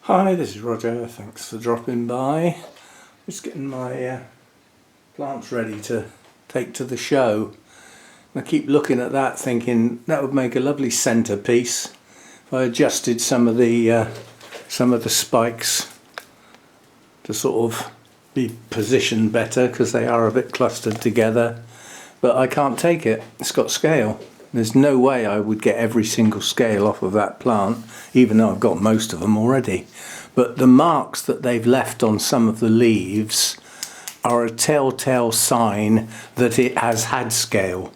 Hi, this is Roger. Thanks for dropping by. Just getting my plants ready to take to the show. I keep looking at that thinking that would make a lovely centerpiece if I adjusted some of the spikes to sort of be positioned better, because they are a bit clustered together. But I can't take it. It's got scale. There's no way I would get every single scale off of that plant, even though I've got most of them already. But the marks that they've left on some of the leaves are a telltale sign that it has had scale.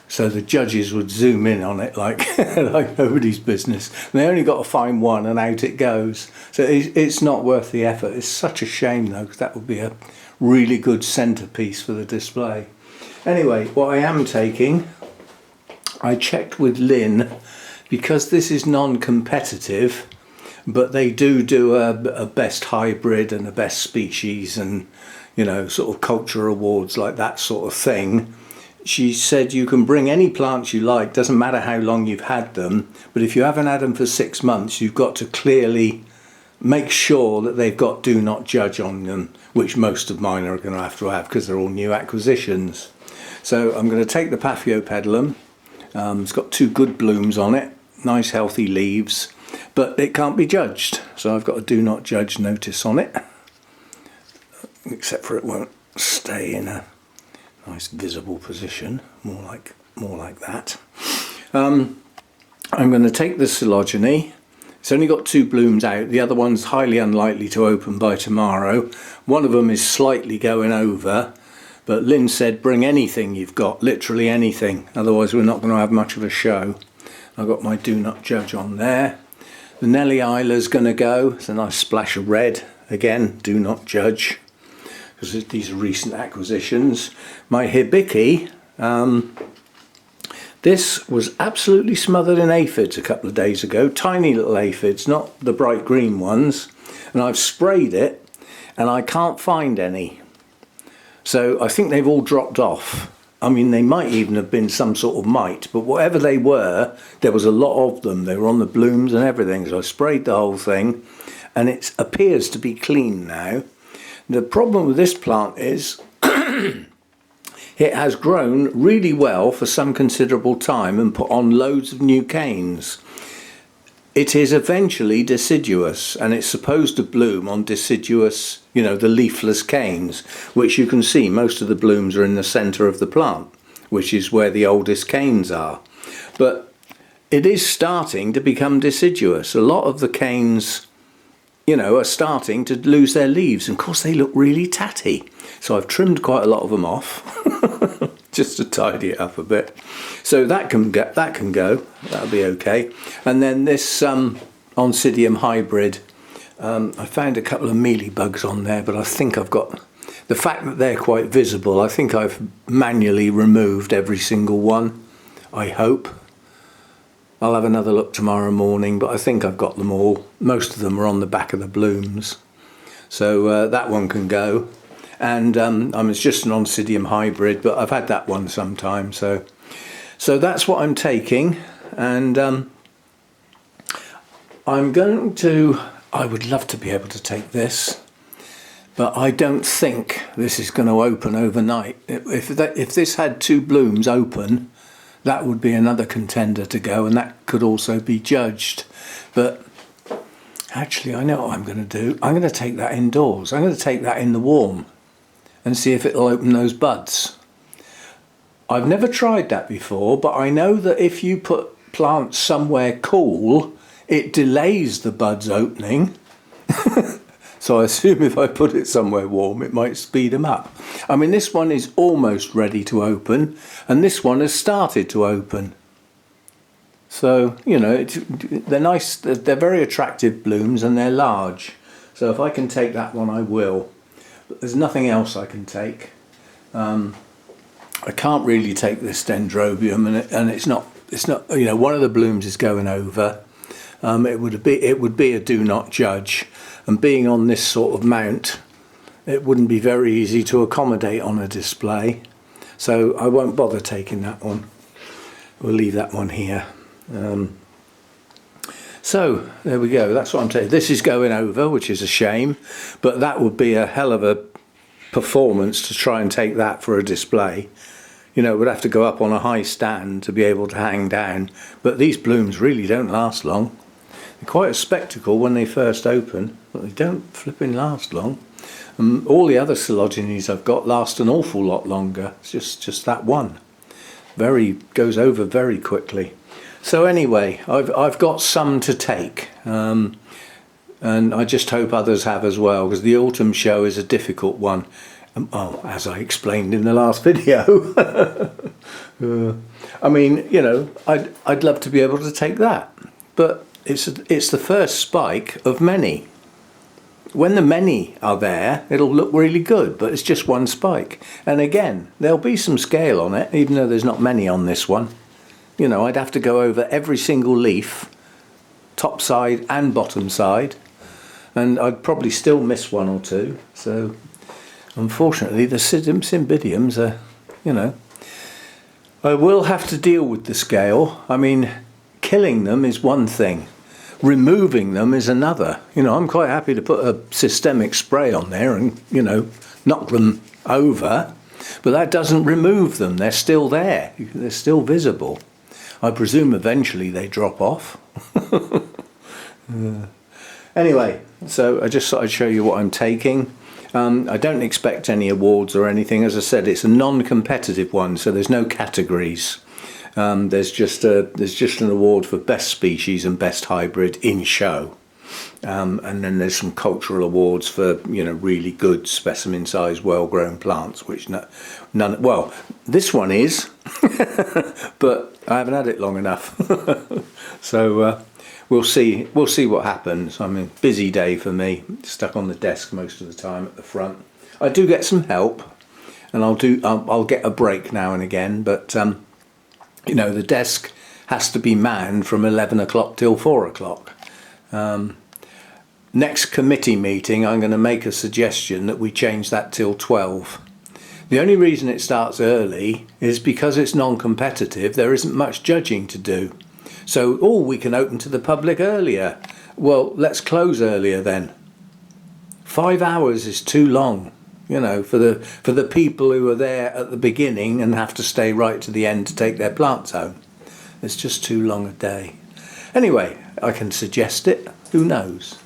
So the judges would zoom in on it like like nobody's business. And they only got to find one and out it goes. So it's not worth the effort. It's such a shame though, because that would be a really good centerpiece for the display. Anyway, what I am taking, I checked with Lynn, because this is non-competitive, but they do a best hybrid and a best species and, you know, sort of culture awards, like that sort of thing. She said you can bring any plants you like, doesn't matter how long you've had them, but if you haven't had them for 6 months, you've got to clearly make sure that they've got do not judge on them, which most of mine are going to have because they're all new acquisitions. So I'm going to take the Paphiopedilum. It's got 2 good blooms on it, nice healthy leaves, but it can't be judged. So I've got a do not judge notice on it, except for it won't stay in a nice visible position, more like that. I'm going to take the Coelogene. It's only got 2 blooms out. The other one's highly unlikely to open by tomorrow. One of them is slightly going over. But Lynn said bring anything you've got, literally anything, otherwise we're not going to have much of a show. I've got my do not judge on there. The Nellie Isla's going to go. It's a nice splash of red. Again, do not judge, because these are recent acquisitions. My Hibiki, this was absolutely smothered in aphids a couple of days ago. Tiny little aphids, not the bright green ones. And I've sprayed it and I can't find any. So I think they've all dropped off. I mean, they might even have been some sort of mite, but whatever they were, there was a lot of them. They were on the blooms and everything. So I sprayed the whole thing and it appears to be clean now. The problem with this plant is it has grown really well for some considerable time and put on loads of new canes. It is eventually deciduous, and it's supposed to bloom on deciduous, you know, the leafless canes, which you can see most of the blooms are in the centre of the plant, which is where the oldest canes are. But it is starting to become deciduous. A lot of the canes, you know, are starting to lose their leaves, and of course they look really tatty. So I've trimmed quite a lot of them off just to tidy it up a bit. So that can go, that'll be okay. And then this Oncidium hybrid, I found a couple of mealybugs on there, but I think I've got, the fact that they're quite visible, I think I've manually removed every single one, I hope. I'll have another look tomorrow morning, but I think I've got them all. Most of them are on the back of the blooms. So that one can go. And it's just an Oncidium hybrid, but I've had that one sometime. So that's what I'm taking. And I would love to be able to take this, but I don't think this is going to open overnight. If this had 2 blooms open, that would be another contender to go, and that could also be judged. But actually, I know what I'm going to do. I'm going to take that indoors. I'm going to take that in the warm and see if it'll open those buds. I've never tried that before, but I know that if you put plants somewhere cool, it delays the buds opening. So I assume if I put it somewhere warm, it might speed them up. I mean, this one is almost ready to open, and this one has started to open. So, you know, they're nice, they're very attractive blooms, and they're large. So if I can take that one, I will. But there's nothing else I can take. I can't really take this Dendrobium, and it's not, you know, one of the blooms is going over. It would be a do not judge, and being on this sort of mount, it wouldn't be very easy to accommodate on a display. So I won't bother taking that one. We'll leave that one here. So there we go, that's what I'm taking. This is going over, which is a shame, but that would be a hell of a performance to try and take that for a display. You know, it would have to go up on a high stand to be able to hang down, but these blooms really don't last long. They're quite a spectacle when they first open, but they don't flipping last long. All the other cotyledons I've got last an awful lot longer. It's just that one. Goes over very quickly. So anyway, I've got some to take, and I just hope others have as well, because the autumn show is a difficult one. As I explained in the last video. I mean, you know, I'd love to be able to take that, but it's the first spike of many. When the many are there, it'll look really good, but it's just one spike. And again, there'll be some scale on it, even though there's not many on this one. You know, I'd have to go over every single leaf, top side and bottom side, and I'd probably still miss one or two. So unfortunately, the cymbidiums are, you know, I will have to deal with the scale. I mean, killing them is one thing. Removing them is another. You know, I'm quite happy to put a systemic spray on there and, you know, knock them over, but that doesn't remove them. They're still there. They're still visible. I presume eventually they drop off. Anyway, so I just thought I'd show you what I'm taking. I don't expect any awards or anything. As I said, it's a non-competitive one, so there's no categories. There's just an award for best species and best hybrid in show, and then there's some cultural awards for, you know, really good specimen size, well-grown plants. Which none. Well, this one is, but I haven't had it long enough. So we'll see what happens. I mean, busy day for me. Stuck on the desk most of the time at the front. I do get some help, and I'll get a break now and again, but. You know, the desk has to be manned from 11 o'clock till 4 o'clock. Next committee meeting, I'm going to make a suggestion that we change that till 12. The only reason it starts early is because it's non-competitive. There isn't much judging to do. So, we can open to the public earlier. Well, let's close earlier then. 5 hours is too long. You know, for the people who are there at the beginning and have to stay right to the end to take their plants home. It's just too long a day. Anyway, I can suggest it. Who knows?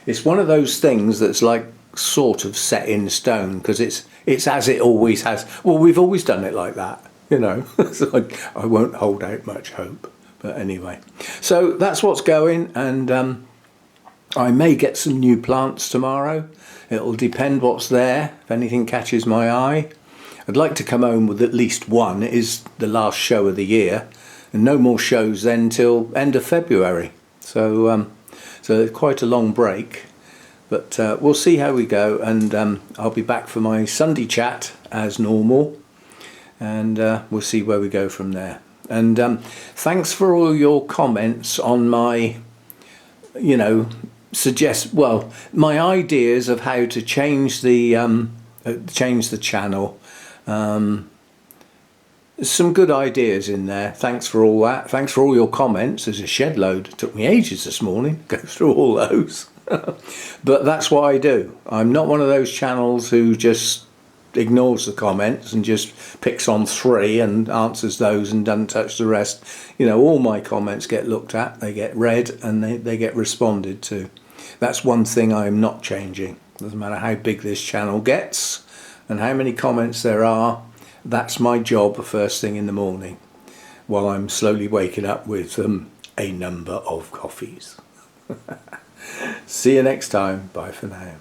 It's one of those things that's like sort of set in stone, because it's as it always has. Well, we've always done it like that, you know. So I won't hold out much hope. But anyway, so that's what's going, and I may get some new plants tomorrow. It'll depend what's there, if anything catches my eye. I'd like to come home with at least one. It is the last show of the year, and no more shows then till end of February. So quite a long break, but we'll see how we go, and I'll be back for my Sunday chat as normal, and we'll see where we go from there. And thanks for all your comments on my, you know, my ideas of how to change the channel. There's some good ideas in there. Thanks for all that. Thanks for all your comments. There's a shed load. It took me ages this morning to go through all those. But that's what I do. I'm not one of those channels who just ignores the comments and just picks on 3 and answers those and doesn't touch the rest. You know, all my comments get looked at, they get read, and they get responded to. That's one thing I'm not changing. Doesn't matter how big this channel gets and how many comments there are. That's my job first thing in the morning, while I'm slowly waking up with a number of coffees. See you next time. Bye for now.